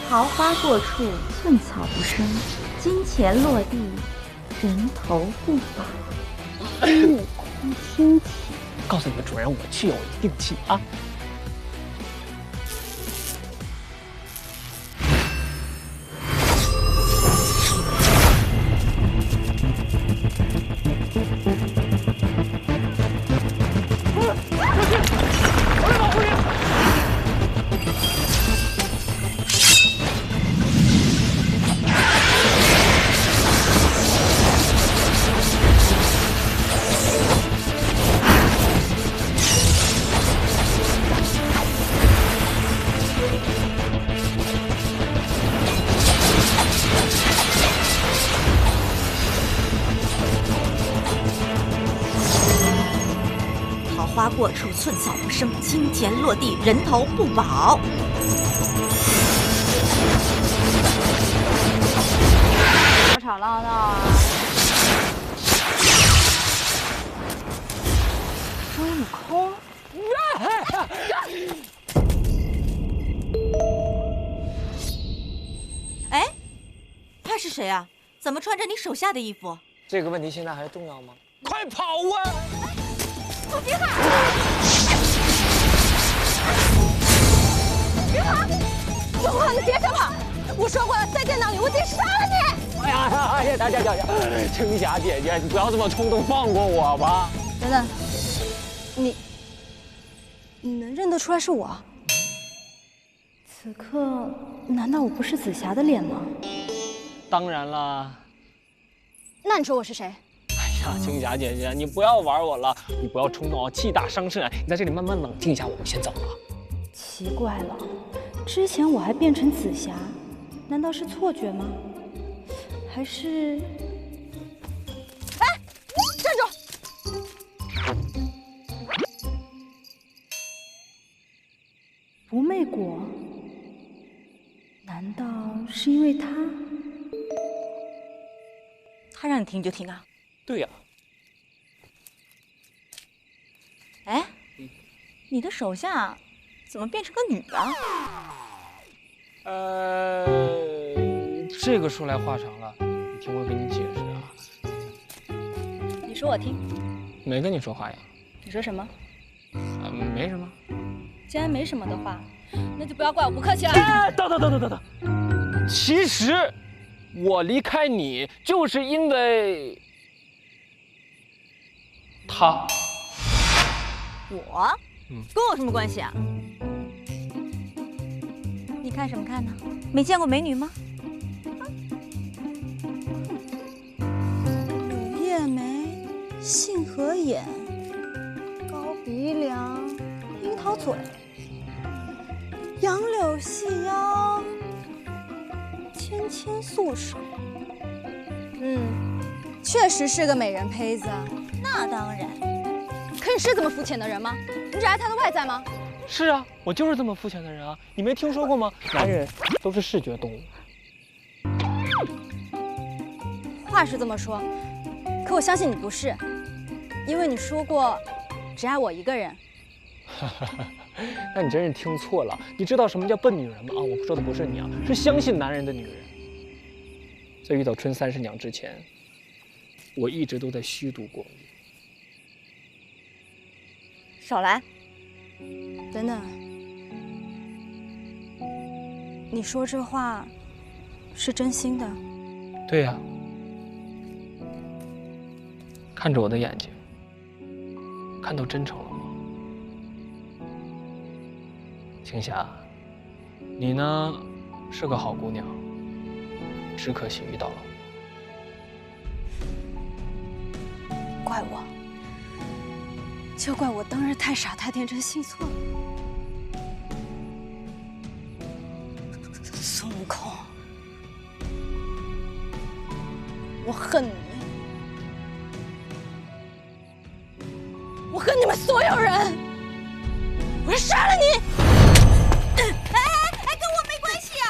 桃花过处，寸草不生；金钱落地，人头不保。悟空听起，告诉你们主人，我去有一定气啊。花过处，寸草不生；金钱落地，人头不保。吵吵闹闹啊！孙悟空，哎，他是谁啊？怎么穿着你手下的衣服？这个问题现在还重要吗？快跑啊！陆金海，别跑！永恒，你别想跑！我说过了，再见到你，我得杀了你！哎呀，青霞姐姐，你不要这么冲动，放过我吧。等等，你能认得出来是我？此刻难道我不是紫霞的脸吗？当然了。那你说我是谁？哎呀，青霞姐姐，你不要玩我了，你不要冲动啊，气大伤身啊！你在这里慢慢冷静一下，我们先走了。奇怪了，之前我还变成紫霞，难道是错觉吗？还是……哎，站住！不媚果，难道是因为他？他让你听就听啊？对呀。哎，你的手下怎么变成个女的？这个说来话长了，你听我给你解释啊。你说我听。没跟你说话呀。你说什么？没什么。既然没什么的话，那就不要怪我不客气了。哎，等，其实我离开你就是因为他。我？跟我什么关系啊？你看什么看呢？没见过美女吗？柳叶眉，杏核眼，高鼻梁，樱桃嘴，杨柳细腰，纤纤素手。确实是个美人胚子。那当然。可你是这么肤浅的人吗？你只爱她的外在吗？是啊，我就是这么肤浅的人啊！你没听说过吗？男人都是视觉动物。话是这么说，可我相信你不是，因为你说过只爱我一个人。那你真是听错了。你知道什么叫笨女人吗？啊，我说的不是你啊，是相信男人的女人。在遇到春30娘之前，我一直都在虚度光阴。少来！等等，你说这话是真心的？对呀，看着我的眼睛，看到真诚了吗？青霞，你呢是个好姑娘，只可惜遇到了我。怪我。就怪我当日太傻太天真，信错了。孙悟空，我恨你，我恨你们所有人，我要杀了你！跟我没关系啊！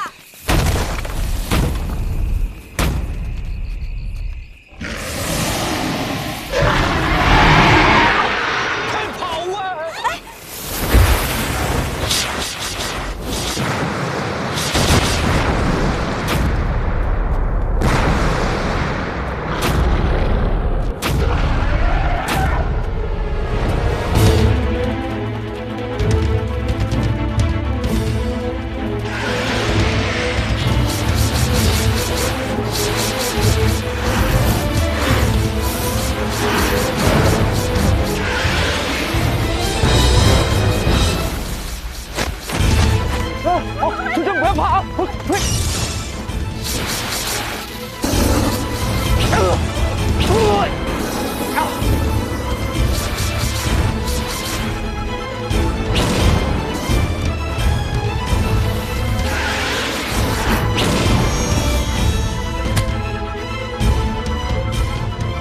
好，春春不要怕啊！我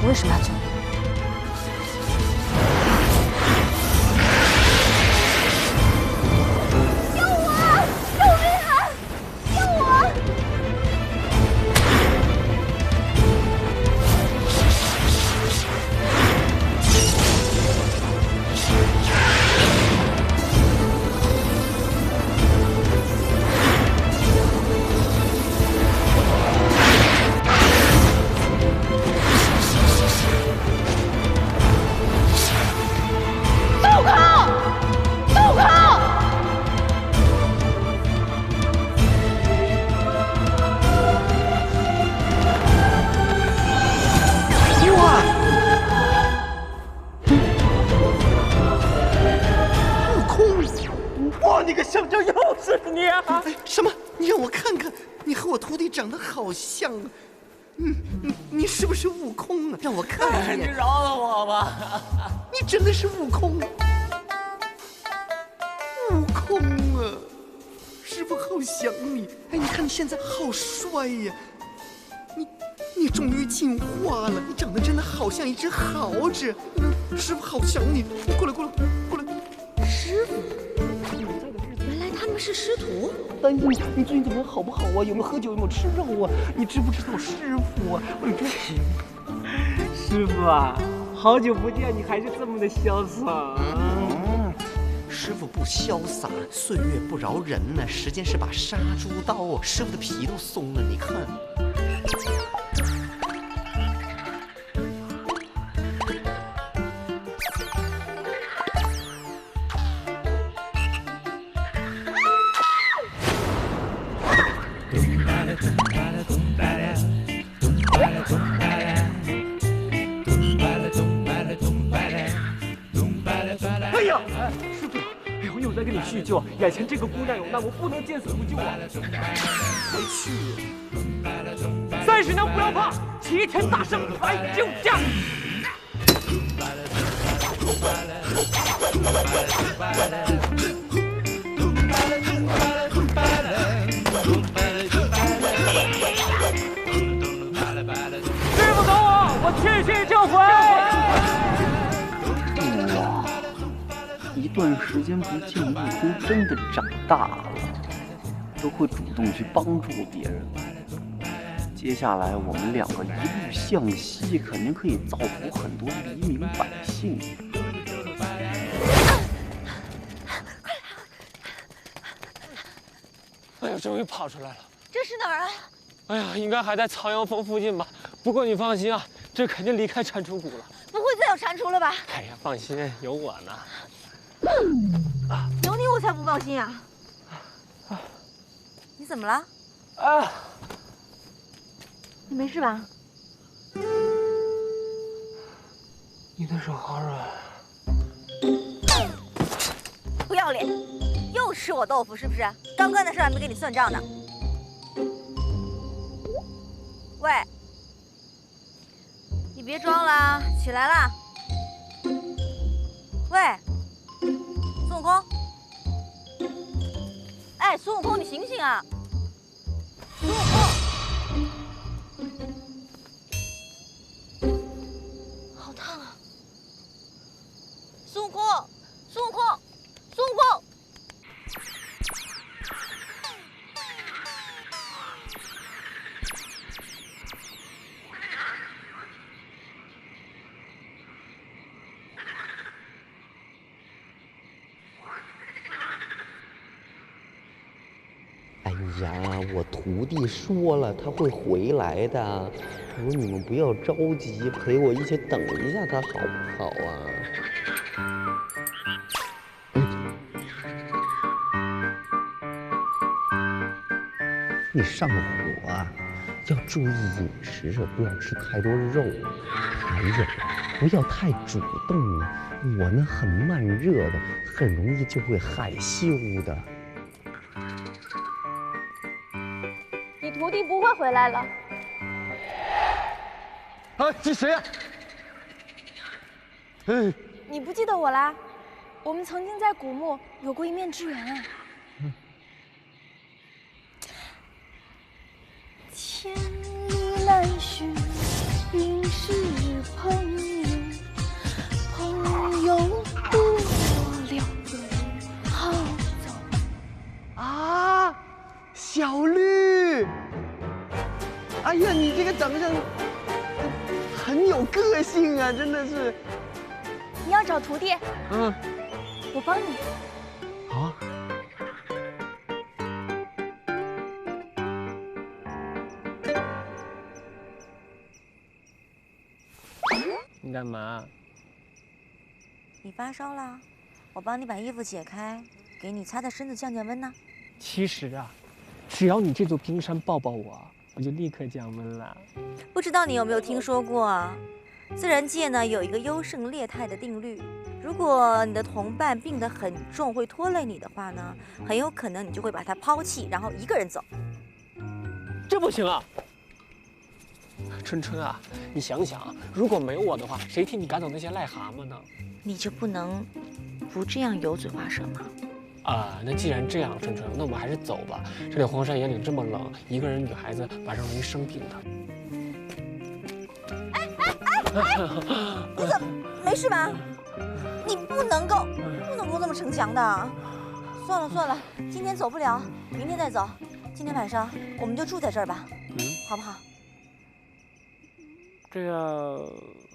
为什么要救你？什么？你让我看看，你和我徒弟长得好像啊！你是不是悟空啊？让我看一眼。你饶了我吧！你真的是悟空啊！悟空啊！师傅好想你。哎，你看你现在好帅呀！你终于进化了，你长得真的好像一只猴子。师傅好想你，过来。师傅，原来他们是师徒。哎，你最近怎么好不好啊？有没有喝酒？有没有吃肉啊？你知不知道师傅啊？师傅啊，好久不见，你还是这么的潇洒。师傅不潇洒，岁月不饶人呢。时间是把杀猪刀啊，师傅的皮都松了，你看。哎呀，师傅，哎呦，又在跟你叙旧，眼前这个姑娘有难，我不能见死不救啊！还去30娘不要怕，齐天大圣来救驾！师傅等我去救回。一段时间不见，悟空真的长大了，都会主动去帮助别人。接下来我们两个一路向西，肯定可以造福很多黎民百姓。哎呀，终于跑出来了！这是哪儿啊？哎呀，应该还在苍阳峰附近吧？不过你放心啊，这肯定离开蟾蜍谷了。不会再有蟾蜍了吧？哎呀，放心，有我呢。有你我才不放心啊！你怎么了？啊，你没事吧？你的手好软。不要脸，又吃我豆腐是不是？刚刚的事还没跟你算账呢。喂，你别装了，起来啦！喂，孙悟空！哎，孙悟空，你醒醒啊！孙悟空，好烫啊！孙悟空，孙悟空，孙悟空！哎呀，我徒弟说了，他会回来的。他说你们不要着急，陪我一起等一下他，好不好啊？你上火啊，要注意饮食，不要吃太多肉。还有，不要太主动了。我呢很慢热的，很容易就会害羞的。徒弟不会回来了。啊，这谁呀？哎，你不记得我啦？我们曾经在古墓有过一面之缘啊。千里来续，应是朋友，朋友不了好走。啊，小绿！哎呀，你这个长相很有个性啊，真的是。你要找徒弟？嗯，我帮你。好。你干嘛？你发烧啦？我帮你把衣服解开，给你擦擦身子降降温呢。其实啊，只要你这座冰山抱抱我，我就立刻降温了。不知道你有没有听说过啊？自然界呢有一个优胜劣汰的定律，如果你的同伴病得很重，会拖累你的话呢，很有可能你就会把他抛弃，然后一个人走。这不行啊！春春啊，你想想，如果没我的话，谁替你赶走那些癞蛤蟆呢？你就不能不这样油嘴滑舌吗？啊，那既然这样，春春，那我们还是走吧。这里荒山野岭这么冷，一个人女孩子晚上容易生病的。你怎么没事吧？你不能够这么逞强的。算了算了，今天走不了，明天再走。今天晚上我们就住在这儿吧，好不好？这样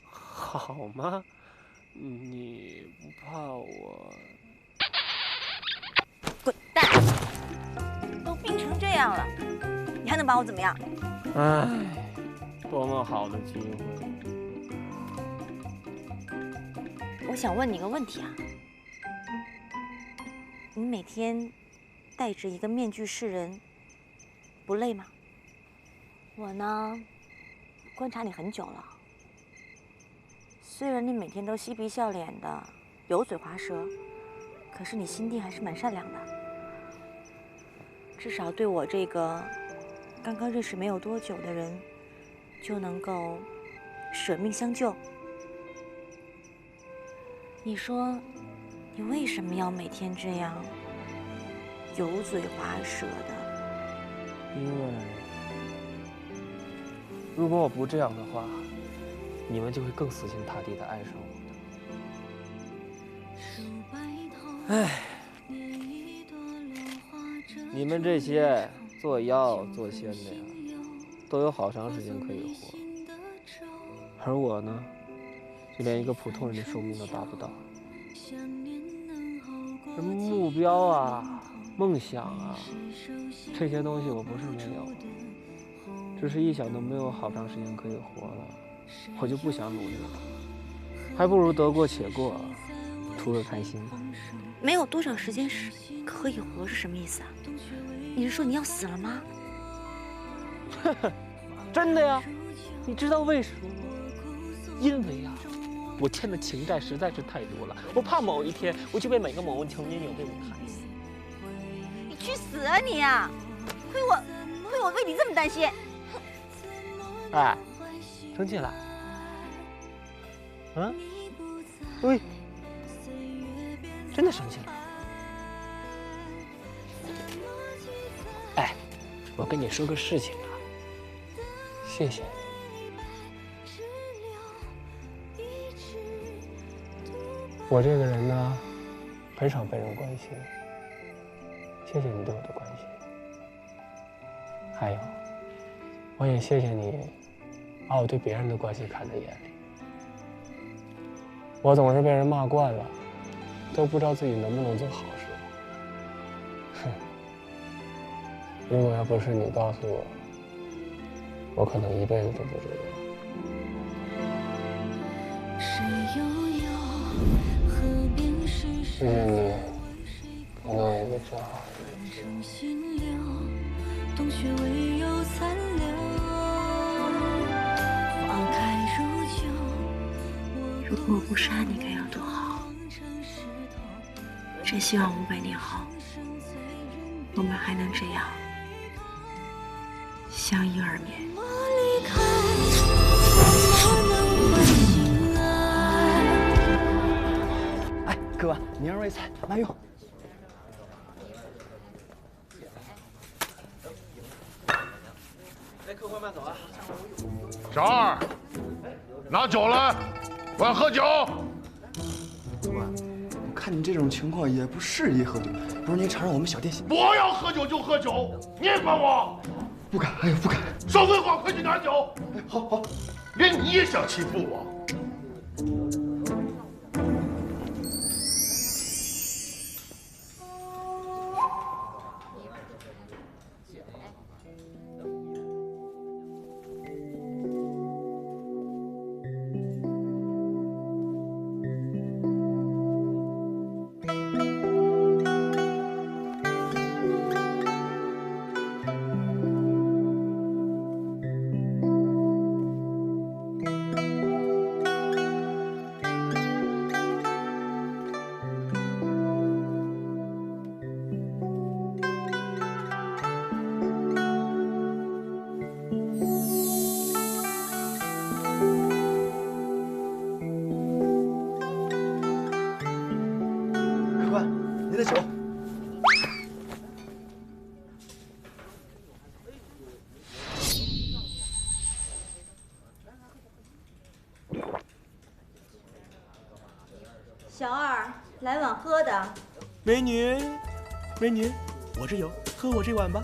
好吗？你不怕我？滚蛋！都病成这样了，你还能把我怎么样？唉，多么好的机会！我想问你个问题啊，你每天戴着一个面具示人，不累吗？我呢，观察你很久了。虽然你每天都嬉皮笑脸的，油嘴滑舌，可是你心地还是蛮善良的。至少对我这个刚刚认识没有多久的人，就能够舍命相救。你说，你为什么要每天这样油嘴滑舌的？因为如果我不这样的话，你们就会更死心塌地的爱上我的。唉，你们这些做妖做仙的呀，都有好长时间可以活，而我呢，就连一个普通人的寿命都达不到。什么目标啊、梦想啊，这些东西我不是没有，只是一想到没有好长时间可以活了，我就不想努力了，还不如得过且过，图个开心。没有多少时间是可以活是什么意思啊？你是说你要死了吗？真的呀，你知道为什么吗？因为啊，我欠的情债实在是太多了，我怕某一天我就被每个某情女友被我害死。你去死啊你啊！亏我为你这么担心。哎，生气了？嗯？喂，真的生气了？哎，我跟你说个事情啊，谢谢你。我这个人呢，很少被人关心，谢谢你对我的关心。还有，我也谢谢你把我对别人的关心看在眼里。我总是被人骂惯了，都不知道自己能不能做好事。哼，如果要不是你告诉我，我可能一辈子都不知道。谢谢你给了我一个这样好的人。如果我不杀你，该有多好！真希望500年后，我们还能这样相依而眠。哎，哥，明儿喂菜，慢用。哎，客官慢走啊！小二，拿酒来，我要喝酒。我看你这种情况也不适宜喝酒，不如您尝尝我们小店小。我要喝酒就喝酒，你也管我？不敢，哎呦，不敢！少废话，快去拿酒！哎，好好，连你也想欺负我？您的酒。小二，来碗喝的。美女，美女，我这有，喝我这碗吧。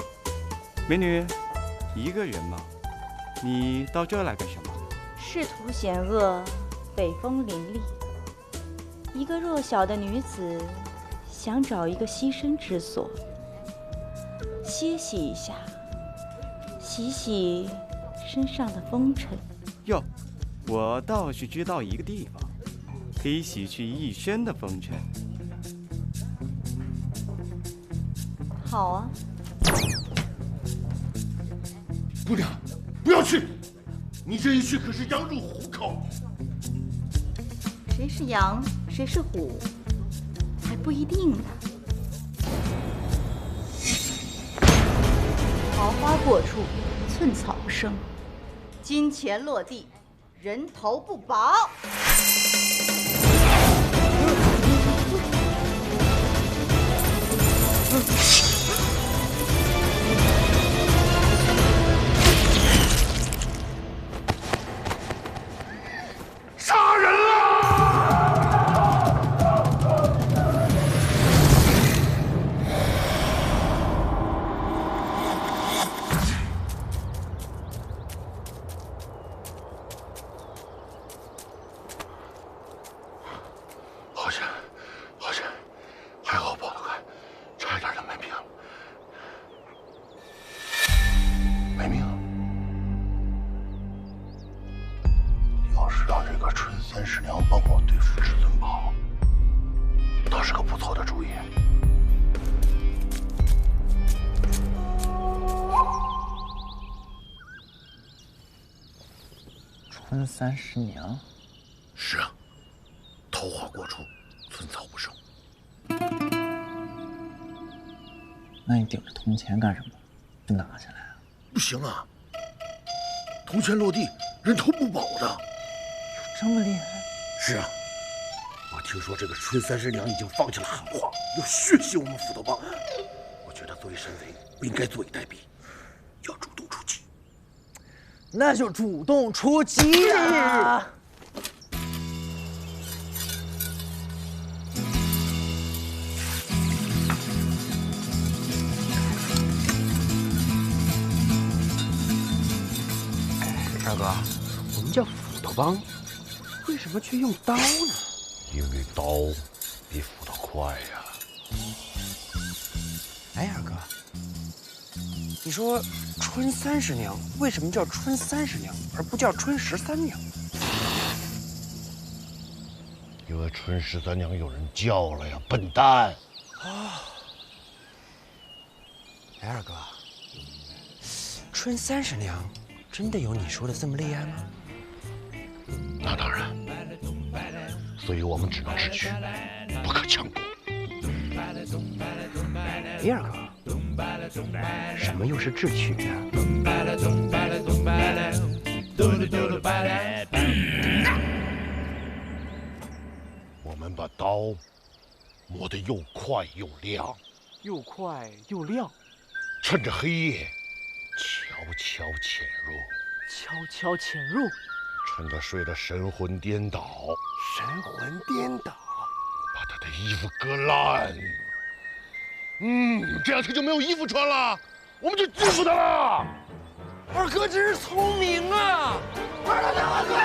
美女，一个人吗？你到这儿来干什么？仕途险恶，北风凛冽。一个弱小的女子，想找一个栖身之所，歇息一下，洗洗身上的风尘。哟，我倒是知道一个地方，可以洗去一身的风尘。好啊。姑娘，不要去！你这一去可是羊入虎口。谁是羊，谁是虎，还不一定呢。桃花过处，寸草不生；金钱落地，人头不保。杀人了！好险，好险，还好跑得快，差一点就没命了。没命了。要是让这个春三师娘帮我对付至尊宝，倒是个不错的主意。春三师娘？是啊，桃花过处，寸草不生。那你顶着铜钱干什么？不拿下来啊？不行啊，铜钱落地，人头不保的。这么厉害？是啊，我听说这个春三师娘已经放下了狠话，要血洗我们斧头帮。我觉得作为山贼，不应该坐以待毙，要主动出击。那就主动出击啊！二哥，我们叫斧头帮，为什么却用刀呢？因为刀比斧头快呀。哎，二哥，你说春三十娘为什么叫春三十娘，而不叫春13娘？因为春13娘有人叫了呀，笨蛋！啊！哎，二哥，春30娘真的有你说的这么厉害吗？那当然，所以我们只能智取，不可强攻。哎，二哥，什么又是智取啊？我们把刀磨得又快又亮，又快又亮，趁着黑夜悄悄潜入，悄悄潜入，趁他睡得神魂颠倒，神魂颠倒，把他的衣服割烂。这样他就没有衣服穿了，我们就制服他了。二哥真是聪明啊！万岁！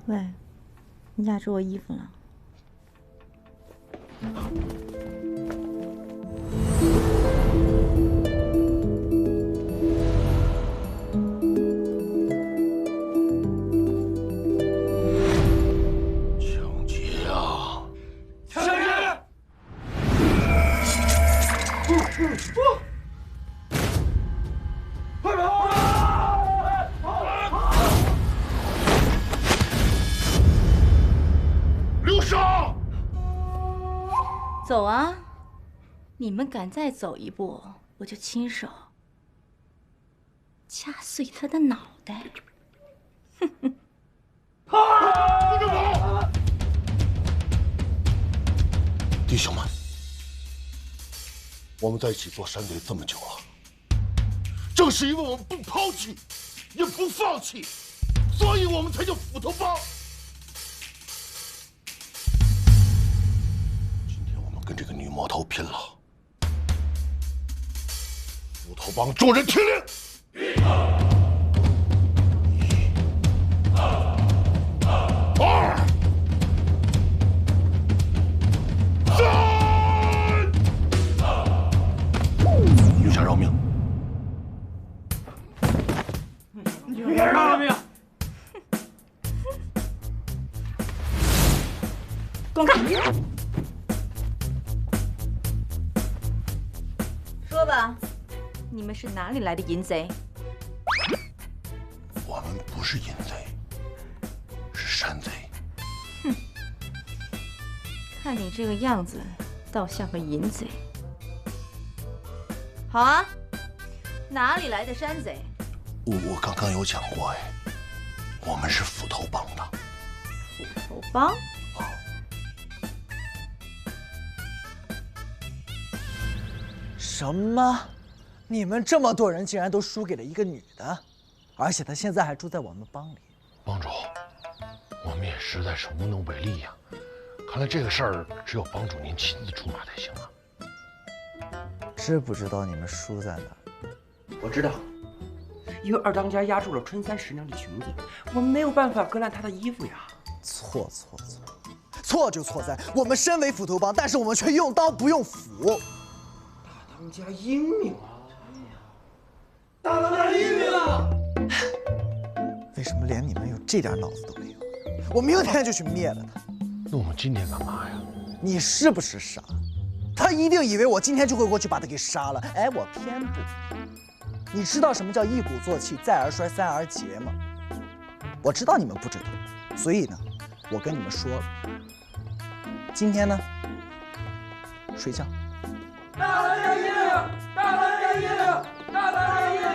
喂，你压着我衣服了。抢劫啊！抢劫！快跑！留手！走啊！你们敢再走一步，我就亲手掐碎他的脑袋！哼哼！跟着跑！弟兄们，我们在一起做山贼这么久了，正是因为我们不抛弃，也不放弃，所以我们才叫斧头帮。今天我们跟这个女魔头拼了！斧头帮众人听令！二、三，留下饶命！别饶命！滚开！说吧，你们是哪里来的淫贼？我们不是淫贼，是山贼。哼，看你这个样子，倒像个淫贼。好啊，哪里来的山贼？我刚刚有讲过哎，我们是斧头帮的。斧头帮？什么？你们这么多人竟然都输给了一个女的，而且她现在还住在我们帮里。帮主，我们也实在是无能为力呀。看来这个事儿只有帮主您亲自出马才行啊。知不知道你们输在哪？我知道，因为二当家压住了春三十娘的裙子，我们没有办法割烂她的衣服呀。错就错在我们身为斧头帮，但是我们却用刀不用斧。大当家英明啊！大当家英明啊！为什么连你们有这点脑子都没有？我明天就去灭了他。那我们今天干嘛呀？你是不是傻？他一定以为我今天就会过去把他给杀了。哎，我偏不。你知道什么叫一鼓作气，再而衰，三而竭吗？我知道你们不知道，所以呢，我跟你们说了，今天呢，睡觉。大当家英明！大当家英明！大当家英明！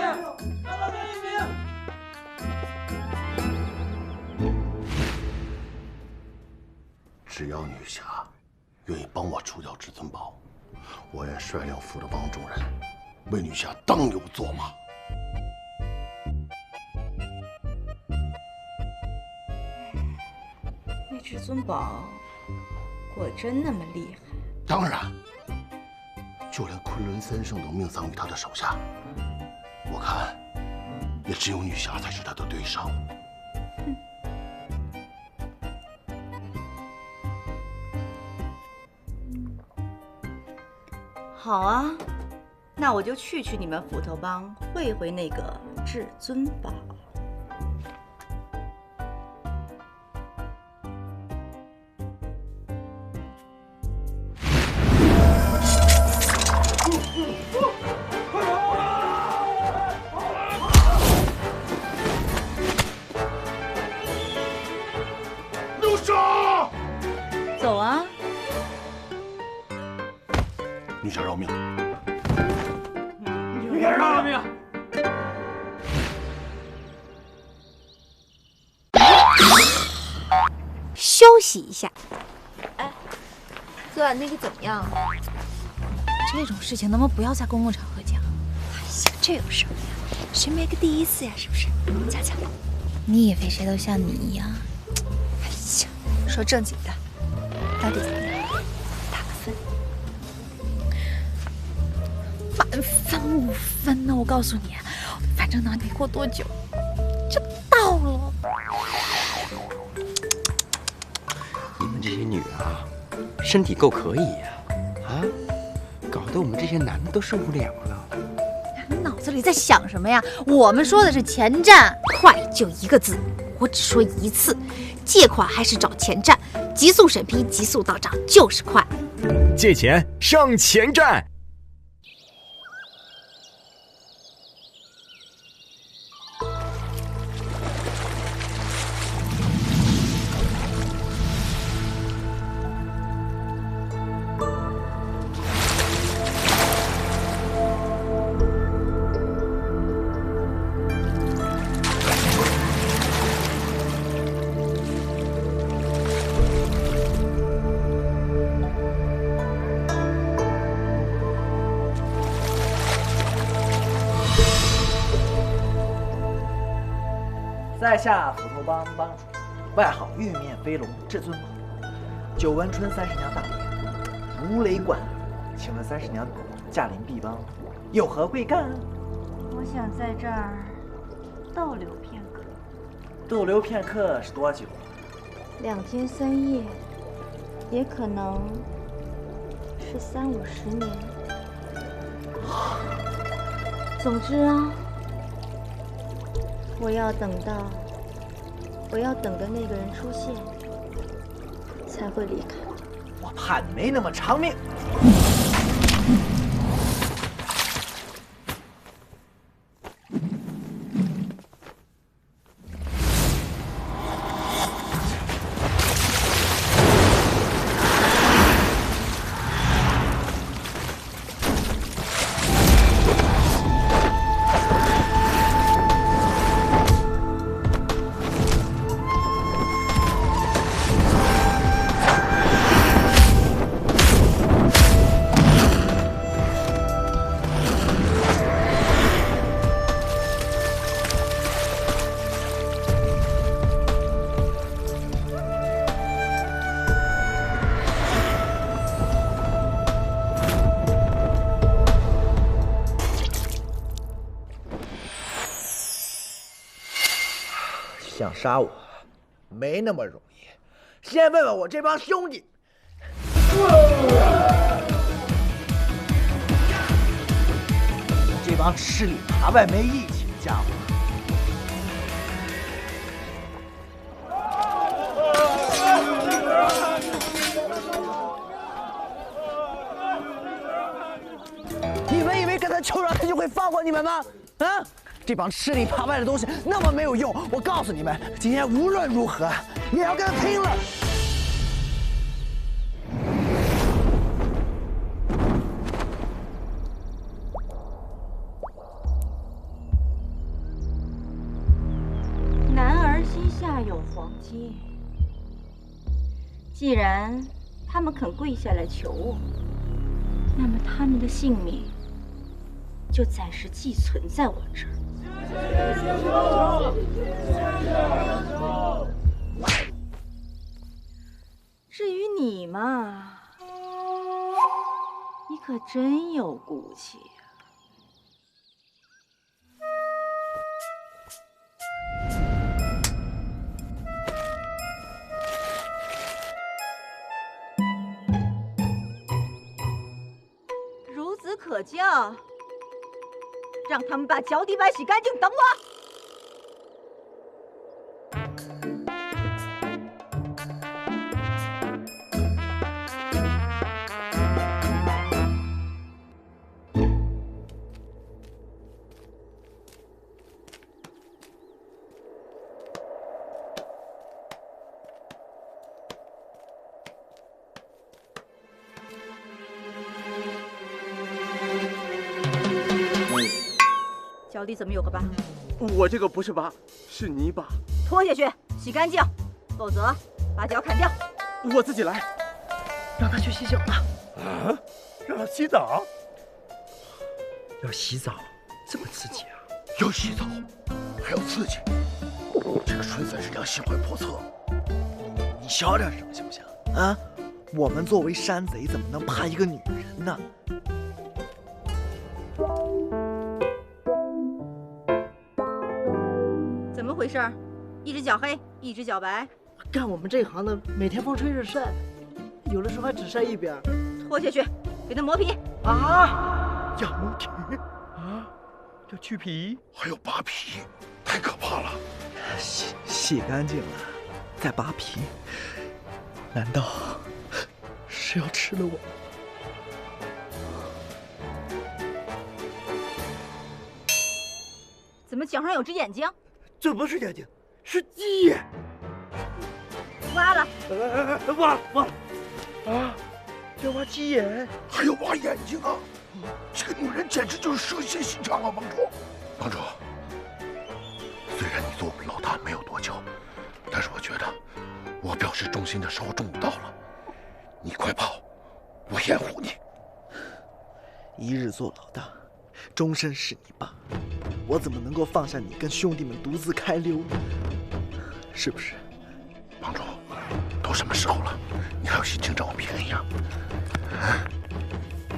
大当家英明！只要女侠愿意帮我除掉至尊宝，我愿率领斧头帮众人，为女侠当牛做马。那至尊宝果真那么厉害？当然，就连昆仑三圣都命丧于他的手下，我看也只有女侠才是他的对手。好啊，那我就去你们斧头帮会回那个至尊宝。留手！走啊！女侠饶命！女侠饶命！休息一下。哎，昨晚那个怎么样？这种事情能不能不要在公共场合讲？哎呀，这有什么呀？谁没个第一次呀？是不是？讲讲。你以为谁都像你一样？哎呀，说正经的，到底怎么样？打个分。满分5分呢！我告诉你，反正呢，没过多久就到了。你们这些女的啊，身体够可以呀，搞得我们这些男的都受不了了。你脑子里在想什么呀？我们说的是前站，快就一个字，我只说一次，借款还是找前站，急速审批，急速到账就是快。借钱上前站。在下斧头帮帮主，外号玉面飞龙至尊宝。久闻春30娘大典，如雷贯耳。请问30娘驾临敝帮，有何贵干？我想在这儿逗留片刻。逗留片刻是多久？2天3夜，也可能是30-50年。总之啊，我要等的那个人出现，才会离开。我怕你没那么长命。想杀我，没那么容易。先问问我这帮兄弟。这帮吃里扒外没义气的家伙。你们以为跟他求饶，他就会放过你们吗？啊！这帮吃里扒外的东西那么没有用，我告诉你们，今天无论如何也要跟他拼了！男儿膝下有黄金，既然他们肯跪下来求我，那么他们的性命就暂时寄存在我这儿。至于你嘛，你可真有骨气呀！孺子可教，让他们把脚底板洗干净，等我。脚底怎么有个疤？我这个不是疤，是泥巴。拖下去，洗干净，否则把脚砍掉。我自己来。让他去洗脚吧。啊？让他洗澡？要洗澡，这么刺激啊！要洗澡，还要刺激。这个春30娘心怀叵测。你小点声行不行？啊，我们作为山贼，怎么能怕一个女人呢？怎么回事？一只脚黑，一只脚白。干我们这行的，每天风吹日晒，有的时候还只晒一边。拖下去，给他磨皮。啊！要磨皮啊？要去皮？还要扒皮，太可怕了！洗干净了，再扒皮，难道是要吃了我？怎么脚上有只眼睛？这不是眼睛，是鸡眼。挖了。挖了。啊！要挖鸡眼，还要挖眼睛啊！这个女人简直就是蛇蝎心肠啊，帮主！帮主，虽然你做我们老大没有多久，但是我觉得我表示忠心的时候终于到了。你快跑，我掩护你。一日做老大，终身是你爸，我怎么能够放下你跟兄弟们独自开溜呢？是不是？帮主，都什么时候了，你还有心情占我便宜啊？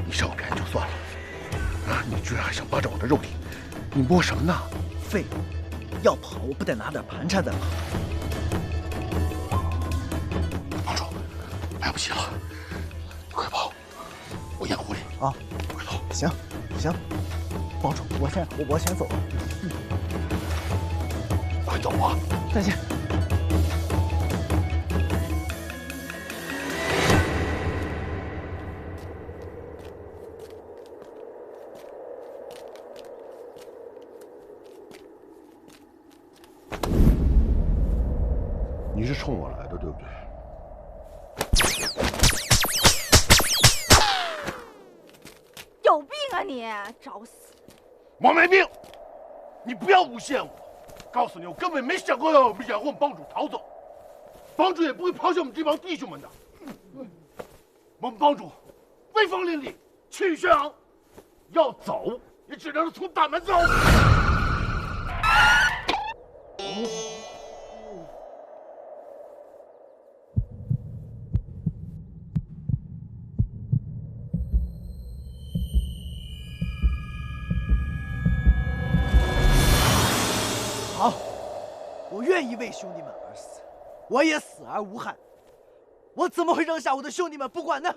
你占我便宜就算了，你居然还想霸占我的肉体，你摸什么呢？废物！要跑我不得拿点盘缠再跑。帮主，来不及了，你快跑，我掩护你啊！快走！行，帮主，我先走了。快走啊！再见。你是冲我来的，对不对？有病啊你！找死！我没病，你不要诬陷我。告诉你，我根本没想过要掩护我们帮主逃走，帮主也不会抛下我们这帮弟兄们的。我们帮主威风凛凛，气宇轩昂，要走也只能是从大门走。好，我愿意为兄弟们而死，我也死而无憾。我怎么会扔下我的兄弟们不管呢？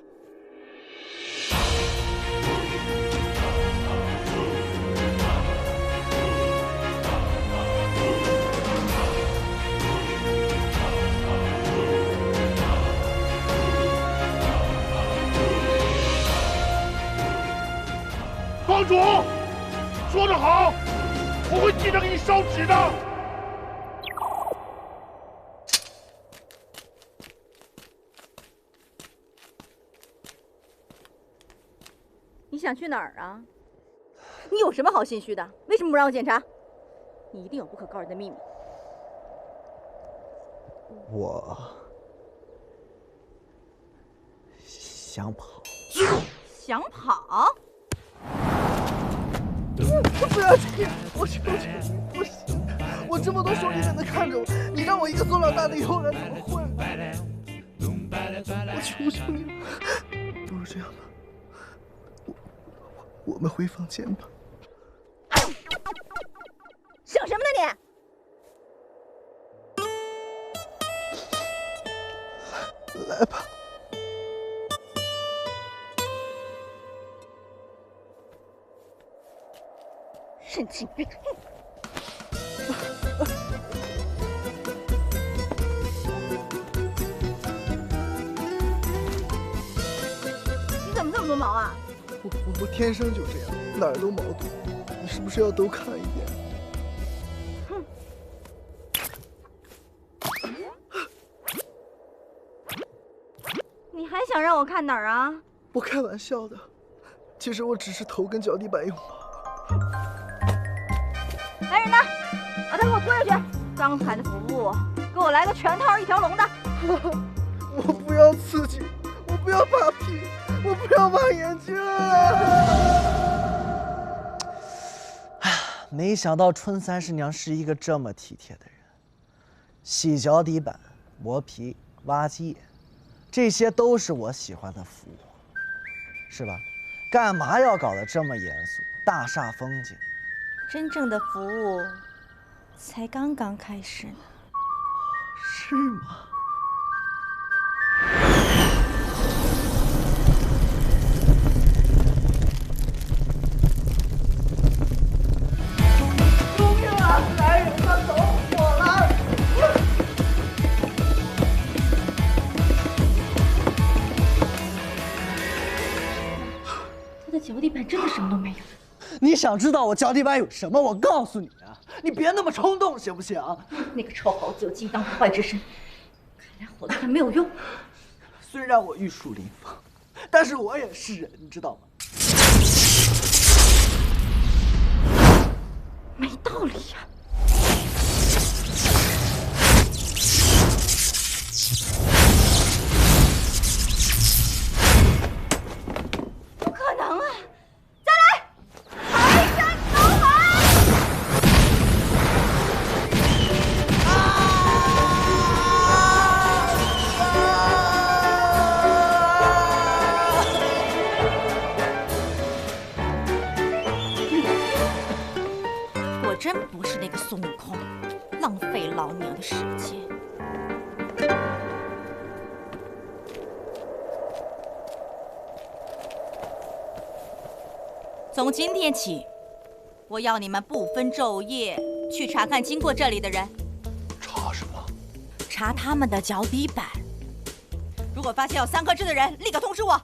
帮主，说得好，我会记得给你烧纸的。你想去哪儿啊？你有什么好心虚的？为什么不让我检查？你一定有不可告人的秘密。我想跑。想跑？不要这样，我求求你，不行！我这么多兄弟在那看着我，你让我一个做老大的以后该怎么混？我求求你了，不如这样吧，我们回房间吧。想什么呢你？来吧。神经病！你怎么这么多毛啊？我天生就这样，哪儿都毛多。你是不是要都看一遍？哼！你还想让我看哪儿啊？我开玩笑的，其实我只是头跟脚底板有毛。来人呐，把他给我推下去！刚才的服务，给我来个全套一条龙的。我不要刺激，我不要扒皮，我不要挖眼睛哎呀，没想到春三师娘是一个这么体贴的人。洗脚底板、磨皮、挖鸡眼，这些都是我喜欢的服务，是吧？干嘛要搞得这么严肃，大煞风景？真正的服务才刚刚开始呢。是吗？救命啊！来人呐，走火了！他的脚底板真的什么都没有。你想知道我脚底板有什么？我告诉你啊，你别那么冲动，行不行？那个臭猴子有金刚不坏之身，看来火了他没有用。虽然我玉树临风，但是我也是人，你知道吗？没道理呀！不可能啊！再来！排山倒海！果真不是那个孙悟空，浪费老娘的时间。从今天起，我要你们不分昼夜去查看经过这里的人。查什么？查他们的脚底板。如果发现有3颗痣的人，立刻通知我。